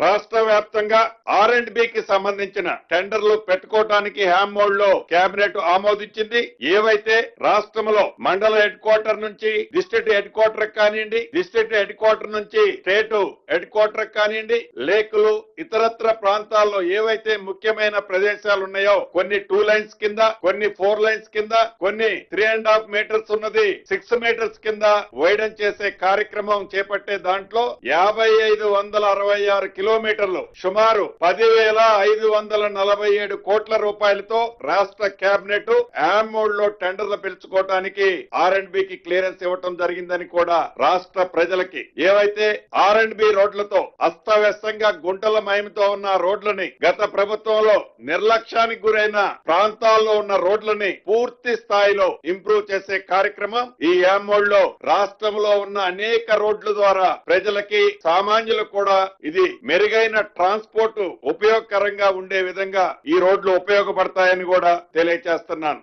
రాష్ట్ర వ్యాప్తంగా R&Bకి సంబంధించిన టెండర్లు పెట్టుకోవడానికి హ్యామ్ మోడ్ లో కేబినెట్ ఆమోదించింది. ఏవైతే రాష్ట్రంలో మండల హెడ్ క్వార్టర్ నుంచి డిస్ట్రిక్ట్ హెడ్ క్వార్టర్ కానివ్వండి, డిస్ట్రిక్ట్ హెడ్ క్వార్టర్ నుంచి స్టేట్ హెడ్ క్వార్టర్ కానివ్వండి, లేకులు ఇతరత్ర ప్రాంతాల్లో ఏవైతే ముఖ్యమైన ప్రదేశాలు ఉన్నాయో కొన్ని 2 లైన్స్ కింద, కొన్ని 4 లైన్స్ కింద, కొన్ని 3.5 మీటర్స్ ఉన్నది 6 మీటర్స్ కింద వైడన్ చేసే కార్యక్రమం చేపట్టే దాంట్లో 5566 కిలోమీటర్లు సుమారు 10,547 కోట్ల రూపాయలతో రాష్ట్ర కేబినెట్ హ్యామ్ మోడ్ లో టెండర్లు పిలుచుకోవడానికి R&Bకి క్లియరెన్స్ ఇవ్వటం జరిగిందని కూడా రాష్ట్ర ప్రజలకి ఏవైతే R&B రోడ్లతో అస్తవ్యస్తంగా గుంటల మయంతో ఉన్న రోడ్లని గత ప్రభుత్వంలో నిర్లక్ష్యానికి గురైన ప్రాంతాల్లో ఉన్న రోడ్లని పూర్తి స్థాయిలో ఇంప్రూవ్ చేసే కార్యక్రమం ఈ హ్యామ్ మోడ్ లో రాష్ట్రంలో ఉన్న అనేక రోడ్ల ద్వారా ప్రజలకి సామాన్యులకు కూడా ఇది మెరుగైన ట్రాన్స్పోర్ట్ ఉపయోగకరంగా ఉండే విధంగా ఈ రోడ్లు ఉపయోగపడతాయని కూడా తెలియజేస్తున్నాను.